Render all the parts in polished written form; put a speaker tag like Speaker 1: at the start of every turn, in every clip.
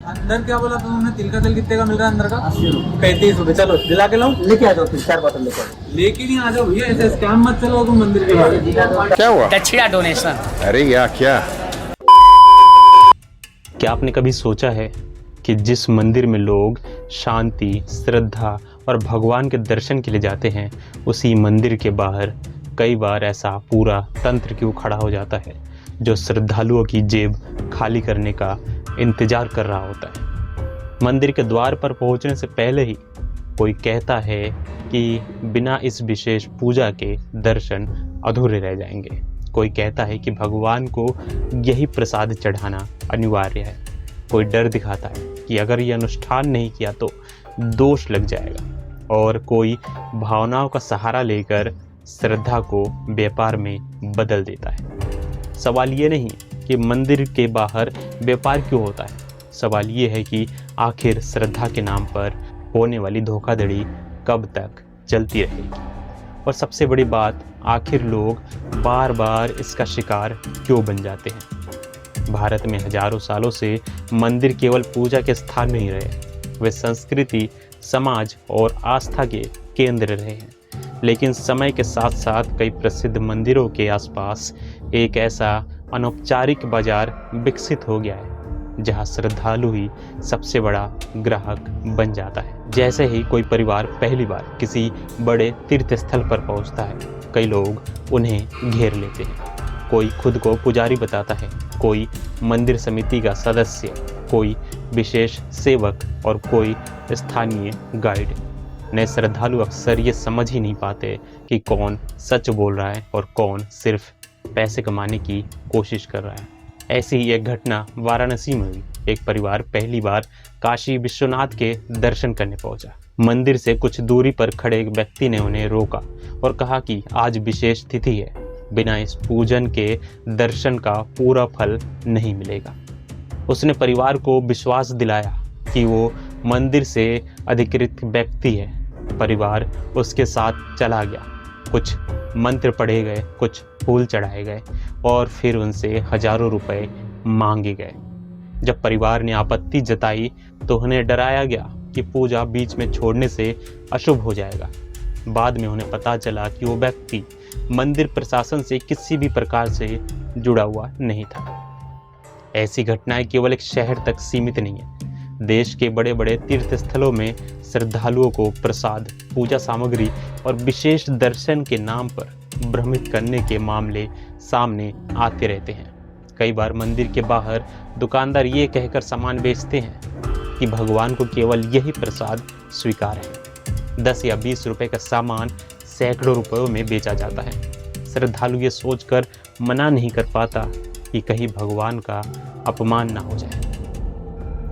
Speaker 1: अंदर क्या बोला तुमने? तिल का तेल कितने का मिल रहा है अंदर का?
Speaker 2: 80 रुपये।
Speaker 1: 35 रुपए। चलो दिला के लाऊं?
Speaker 2: लेके आ जाओ, 3-4 बोतल लेके आ जाओ।
Speaker 1: लेके नहीं आ जाओ भैया, ऐसे स्कैम मत चलो तुम मंदिर के बाहर।
Speaker 3: क्या हुआ?
Speaker 4: दक्षिणा डोनेशन।
Speaker 3: अरे यार क्या
Speaker 5: क्या आपने कभी सोचा है कि जिस मंदिर में लोग शांति, श्रद्धा और भगवान के दर्शन के लिए जाते हैं, उसी मंदिर के बाहर कई बार ऐसा पूरा तंत्र क्यों खड़ा हो जाता है जो श्रद्धालुओं की जेब खाली करने का इंतजार कर रहा होता है। मंदिर के द्वार पर पहुंचने से पहले ही कोई कहता है कि बिना इस विशेष पूजा के दर्शन अधूरे रह जाएंगे। कोई कहता है कि भगवान को यही प्रसाद चढ़ाना अनिवार्य है। कोई डर दिखाता है कि अगर ये अनुष्ठान नहीं किया तो दोष लग जाएगा। और कोई भावनाओं का सहारा लेकर श्रद्धा को व्यापार में बदल देता है। सवाल ये नहीं कि मंदिर के बाहर व्यापार क्यों होता है, सवाल ये है कि आखिर श्रद्धा के नाम पर होने वाली धोखाधड़ी कब तक चलती रहेगी। और सबसे बड़ी बात, आखिर लोग बार बार इसका शिकार क्यों बन जाते हैं। भारत में हजारों सालों से मंदिर केवल पूजा के स्थान नहीं रहे, वे संस्कृति, समाज और आस्था के केंद्र रहे हैं। लेकिन समय के साथ साथ कई प्रसिद्ध मंदिरों के आसपास एक ऐसा अनौपचारिक बाजार विकसित हो गया है जहां श्रद्धालु ही सबसे बड़ा ग्राहक बन जाता है। जैसे ही कोई परिवार पहली बार किसी बड़े तीर्थ स्थल पर पहुंचता है, कई लोग उन्हें घेर लेते हैं। कोई खुद को पुजारी बताता है, कोई मंदिर समिति का सदस्य, कोई विशेष सेवक और कोई स्थानीय गाइड। नए श्रद्धालु अक्सर ये समझ ही नहीं पाते कि कौन सच बोल रहा है और कौन सिर्फ पैसे कमाने की कोशिश कर रहा है। ऐसी ही एक घटना वाराणसी में हुई। एक परिवार पहली बार काशी विश्वनाथ के दर्शन करने पहुंचा। मंदिर से कुछ दूरी पर खड़े एक व्यक्ति ने उन्हें रोका और कहा कि आज विशेष तिथि है, बिना इस पूजन के दर्शन का पूरा फल नहीं मिलेगा। उसने परिवार को विश्वास दिलाया कि वो मंदिर से अधिकृत व्यक्ति है। परिवार उसके साथ चला गया। कुछ मंत्र पढ़े गए, कुछ फूल चढ़ाए गए और फिर उनसे हजारों रुपए मांगे गए। जब परिवार ने आपत्ति जताई तो उन्हें डराया गया कि पूजा बीच में छोड़ने से अशुभ हो जाएगा। बाद में उन्हें पता चला कि वो व्यक्ति मंदिर प्रशासन से किसी भी प्रकार से जुड़ा हुआ नहीं था। ऐसी घटनाएं केवल एक शहर तक सीमित नहीं है। देश के बड़े बड़े तीर्थ स्थलों में श्रद्धालुओं को प्रसाद, पूजा सामग्री और विशेष दर्शन के नाम पर भ्रमित करने के मामले सामने आते रहते हैं। कई बार मंदिर के बाहर दुकानदार ये कहकर सामान बेचते हैं कि भगवान को केवल यही प्रसाद स्वीकार है। 10 या 20 रुपए का सामान सैकड़ों रुपयों में बेचा जाता है। श्रद्धालु ये सोचकर मना नहीं कर पाता कि कहीं भगवान का अपमान ना हो जाए।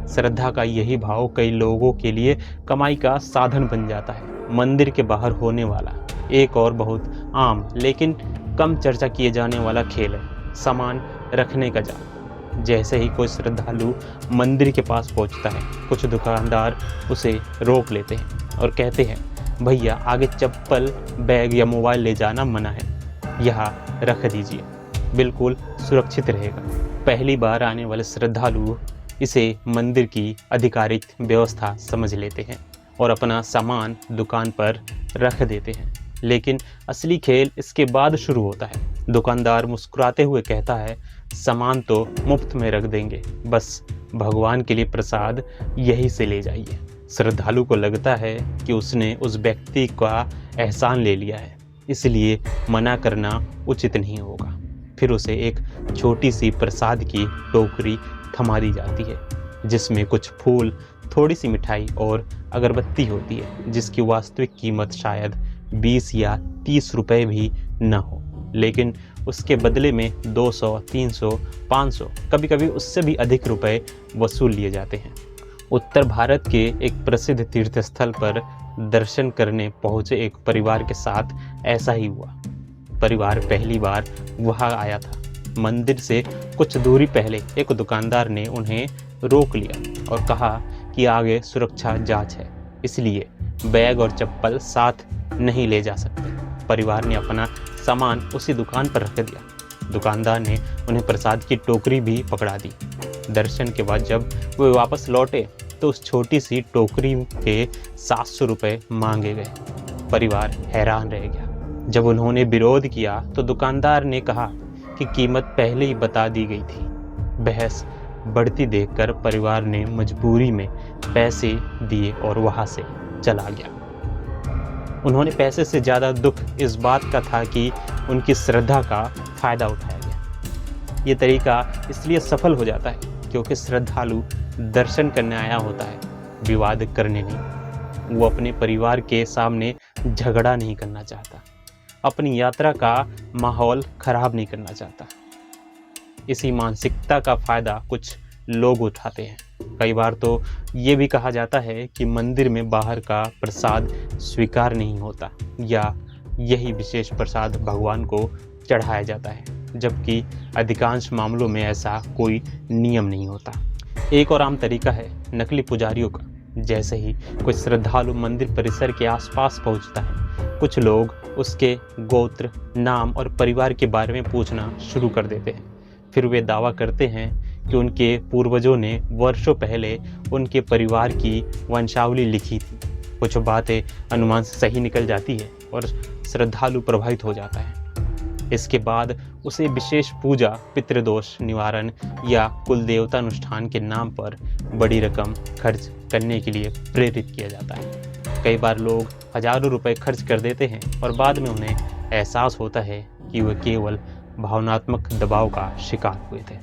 Speaker 5: श्रद्धा का यही भाव कई लोगों के लिए कमाई का साधन बन जाता है। मंदिर के बाहर होने वाला एक और बहुत आम लेकिन कम चर्चा किए जाने वाला खेल है सामान रखने का जाल। जैसे ही कोई श्रद्धालु मंदिर के पास पहुंचता है, कुछ दुकानदार उसे रोक लेते हैं और कहते हैं, भैया आगे चप्पल, बैग या मोबाइल ले जाना मना है, यहाँ रख दीजिए, बिल्कुल सुरक्षित रहेगा। पहली बार आने वाले श्रद्धालु इसे मंदिर की आधिकारिक व्यवस्था समझ लेते हैं और अपना सामान दुकान पर रख देते हैं। लेकिन असली खेल इसके बाद शुरू होता है। दुकानदार मुस्कुराते हुए कहता है, सामान तो मुफ्त में रख देंगे, बस भगवान के लिए प्रसाद यहीं से ले जाइए। श्रद्धालु को लगता है कि उसने उस व्यक्ति का एहसान ले लिया है, इसलिए मना करना उचित नहीं होगा। फिर उसे एक छोटी सी प्रसाद की टोकरी थमा दी जाती है जिसमें कुछ फूल, थोड़ी सी मिठाई और अगरबत्ती होती है, जिसकी वास्तविक कीमत शायद 20 या 30 रुपए भी न हो। लेकिन उसके बदले में 200, 300, 500, कभी कभी उससे भी अधिक रुपए वसूल लिए जाते हैं। उत्तर भारत के एक प्रसिद्ध तीर्थ स्थल पर दर्शन करने पहुंचे एक परिवार के साथ ऐसा ही हुआ। परिवार पहली बार वहां आया था। मंदिर से कुछ दूरी पहले एक दुकानदार ने उन्हें रोक लिया और कहा कि आगे सुरक्षा जांच है, इसलिए बैग और चप्पल साथ नहीं ले जा सकते। परिवार ने अपना सामान उसी दुकान पर रख दिया। दुकानदार ने उन्हें प्रसाद की टोकरी भी पकड़ा दी दर्शन के बाद जब वे वापस लौटे तो उस छोटी सी टोकरी के 700 रुपये मांगे गए। परिवार हैरान रह गया। जब उन्होंने विरोध किया तो दुकानदार ने कहा कि कीमत पहले ही बता दी गई थी। बहस बढ़ती देखकर परिवार ने मजबूरी में पैसे दिए और वहां से चला गया। उन्होंने पैसे से ज़्यादा दुख इस बात का था कि उनकी श्रद्धा का फायदा उठाया गया। ये तरीका इसलिए सफल हो जाता है क्योंकि श्रद्धालु दर्शन करने आया होता है, विवाद करने नहीं। वो अपने परिवार के सामने झगड़ा नहीं करना चाहता, अपनी यात्रा का माहौल खराब नहीं करना चाहता। इसी मानसिकता का फायदा कुछ लोग उठाते हैं। कई बार तो ये भी कहा जाता है कि मंदिर में बाहर का प्रसाद स्वीकार नहीं होता या यही विशेष प्रसाद भगवान को चढ़ाया जाता है, जबकि अधिकांश मामलों में ऐसा कोई नियम नहीं होता। एक और आम तरीका है नकली पुजारियों का। जैसे ही कोई श्रद्धालु मंदिर परिसर के आसपास पहुंचता है, कुछ लोग उसके गोत्र, नाम और परिवार के बारे में पूछना शुरू कर देते हैं। फिर वे दावा करते हैं कि उनके पूर्वजों ने वर्षों पहले उनके परिवार की वंशावली लिखी थी। कुछ बातें अनुमान से सही निकल जाती है और श्रद्धालु प्रभावित हो जाता है। इसके बाद उसे विशेष पूजा, पितृदोष निवारण या कुल देवता अनुष्ठान के नाम पर बड़ी रकम खर्च करने के लिए प्रेरित किया जाता है। कई बार लोग हजारों रुपए खर्च कर देते हैं और बाद में उन्हें एहसास होता है कि वे केवल भावनात्मक दबाव का शिकार हुए थे।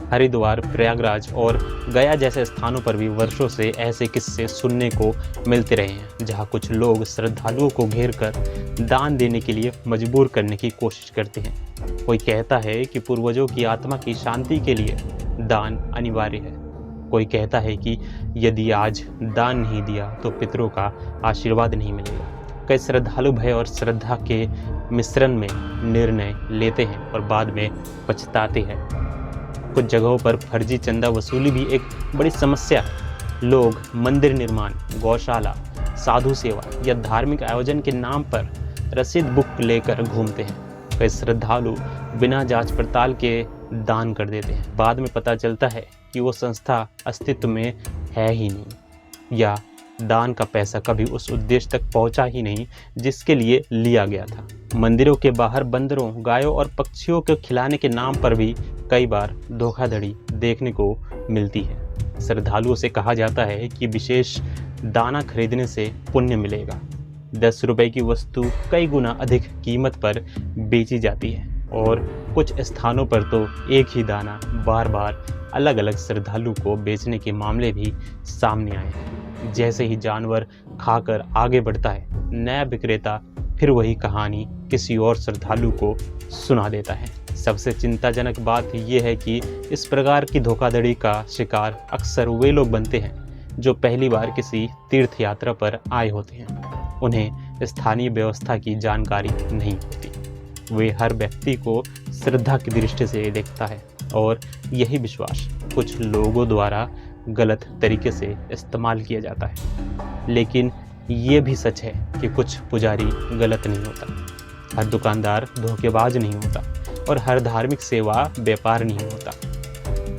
Speaker 5: हरिद्वार, प्रयागराज और गया जैसे स्थानों पर भी वर्षों से ऐसे किस्से सुनने को मिलते रहे हैं, जहां कुछ लोग श्रद्धालुओं को घेर कर दान देने के लिए मजबूर करने की कोशिश करते हैं। कोई कहता है कि पूर्वजों की आत्मा की शांति के लिए दान अनिवार्य है। कोई कहता है कि यदि आज दान नहीं दिया तो पितरों का आशीर्वाद नहीं मिलेगा। कई श्रद्धालु भय और श्रद्धा के मिश्रण में निर्णय लेते हैं और बाद में पछताते हैं। कुछ जगहों पर फर्जी चंदा वसूली भी एक बड़ी समस्या है। लोग मंदिर निर्माण, गौशाला, साधु सेवा या धार्मिक आयोजन के नाम पर रसीद बुक लेकर घूमते हैं। कई श्रद्धालु बिना जांच पड़ताल के दान कर देते हैं। बाद में पता चलता है कि वो संस्था अस्तित्व में है ही नहीं या दान का पैसा कभी उस उद्देश्य तक पहुंचा ही नहीं जिसके लिए लिया गया था। मंदिरों के बाहर बंदरों, गायों और पक्षियों को खिलाने के नाम पर भी कई बार धोखाधड़ी देखने को मिलती है। श्रद्धालुओं से कहा जाता है कि विशेष दाना खरीदने से पुण्य मिलेगा। 10 रुपए की वस्तु कई गुना अधिक कीमत पर बेची जाती है और कुछ स्थानों पर तो एक ही दाना बार बार अलग अलग श्रद्धालु को बेचने के मामले भी सामने आए हैं। जैसे ही जानवर खाकर आगे बढ़ता है, नया विक्रेता फिर वही कहानी किसी और श्रद्धालु को सुना देता है। सबसे चिंताजनक बात यह है कि इस प्रकार की धोखाधड़ी का शिकार अक्सर वे लोग बनते हैं जो पहली बार किसी तीर्थ यात्रा पर आए होते हैं। उन्हें स्थानीय व्यवस्था की जानकारी नहीं होती। वे हर व्यक्ति को श्रद्धा की दृष्टि से देखता है और यही विश्वास कुछ लोगों द्वारा गलत तरीके से इस्तेमाल किया जाता है। लेकिन ये भी सच है कि कुछ पुजारी गलत नहीं होता, हर दुकानदार धोखेबाज नहीं होता और हर धार्मिक सेवा व्यापार नहीं होता।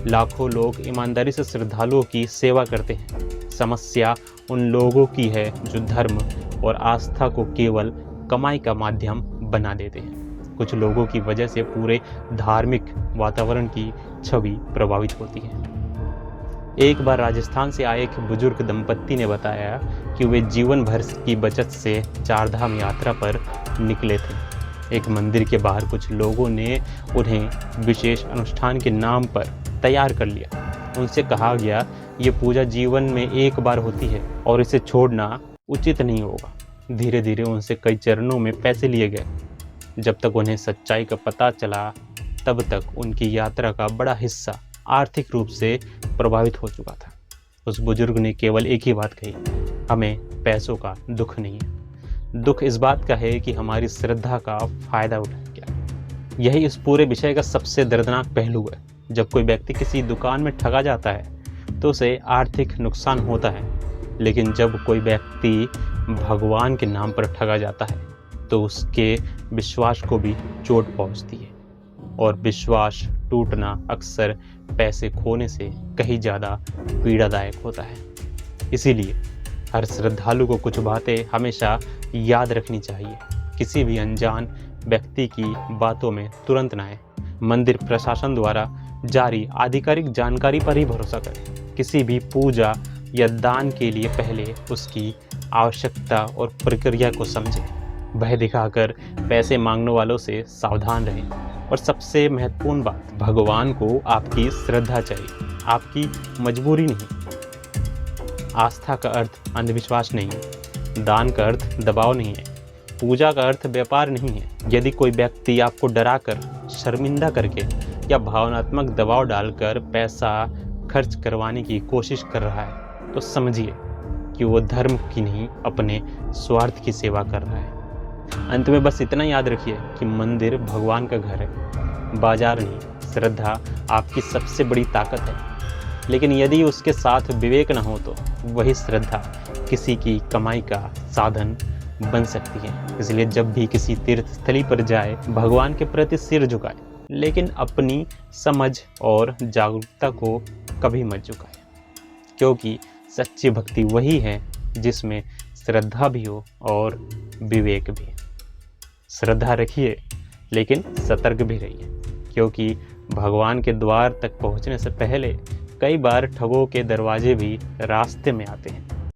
Speaker 5: लाखों लोग ईमानदारी से श्रद्धालुओं की सेवा करते हैं। समस्या उन लोगों की है जो धर्म और आस्था को केवल कमाई का माध्यम बना देते हैं। कुछ लोगों की वजह से पूरे धार्मिक वातावरण की छवि प्रभावित होती है। एक बार राजस्थान से आए एक बुजुर्ग दंपत्ति ने बताया कि वे जीवन भर की बचत से चारधाम यात्रा पर निकले थे। एक मंदिर के बाहर कुछ लोगों ने उन्हें विशेष अनुष्ठान के नाम पर तैयार कर लिया। उनसे कहा गया, ये पूजा जीवन में एक बार होती है और इसे छोड़ना उचित नहीं होगा। धीरे धीरे उनसे कई चरणों में पैसे लिए गए। जब तक उन्हें सच्चाई का पता चला तब तक उनकी यात्रा का बड़ा हिस्सा आर्थिक रूप से प्रभावित हो चुका था। उस बुजुर्ग ने केवल एक ही बात कही, हमें पैसों का दुख नहीं है, दुख इस बात का है कि हमारी श्रद्धा का फायदा उठाया गया। यही इस पूरे विषय का सबसे दर्दनाक पहलू है। जब कोई व्यक्ति किसी दुकान में ठगा जाता है तो उसे आर्थिक नुकसान होता है, लेकिन जब कोई व्यक्ति भगवान के नाम पर ठगा जाता है तो उसके विश्वास को भी चोट पहुंचती है और विश्वास टूटना अक्सर पैसे खोने से कहीं ज़्यादा पीड़ादायक होता है। इसीलिए हर श्रद्धालु को कुछ बातें हमेशा याद रखनी चाहिए। किसी भी अनजान व्यक्ति की बातों में तुरंत ना आए। मंदिर प्रशासन द्वारा जारी आधिकारिक जानकारी पर ही भरोसा करें। किसी भी पूजा या दान के लिए पहले उसकी आवश्यकता और प्रक्रिया को समझें। भय दिखाकर पैसे मांगने वालों से सावधान रहें। और सबसे महत्वपूर्ण बात, भगवान को आपकी श्रद्धा चाहिए, आपकी मजबूरी नहीं। आस्था का अर्थ अंधविश्वास नहीं है, दान का अर्थ दबाव नहीं है, पूजा का अर्थ व्यापार नहीं है। यदि कोई व्यक्ति आपको डराकर, शर्मिंदा करके या भावनात्मक दबाव डालकर पैसा खर्च करवाने की कोशिश कर रहा है तो समझिए कि वो धर्म की नहीं, अपने स्वार्थ की सेवा कर रहा है। अंत में बस इतना याद रखिए कि मंदिर भगवान का घर है, बाजार नहीं। श्रद्धा आपकी सबसे बड़ी ताकत है, लेकिन यदि उसके साथ विवेक न हो तो वही श्रद्धा किसी की कमाई का साधन बन सकती है। इसलिए जब भी किसी तीर्थ स्थली पर जाए, भगवान के प्रति सिर झुकाए, लेकिन अपनी समझ और जागरूकता को कभी मत झुकाए, क्योंकि सच्ची भक्ति वही है जिसमें श्रद्धा भी हो और विवेक भी। श्रद्धा रखिए लेकिन सतर्क भी रहिए, क्योंकि भगवान के द्वार तक पहुंचने से पहले कई बार ठगों के दरवाजे भी रास्ते में आते हैं।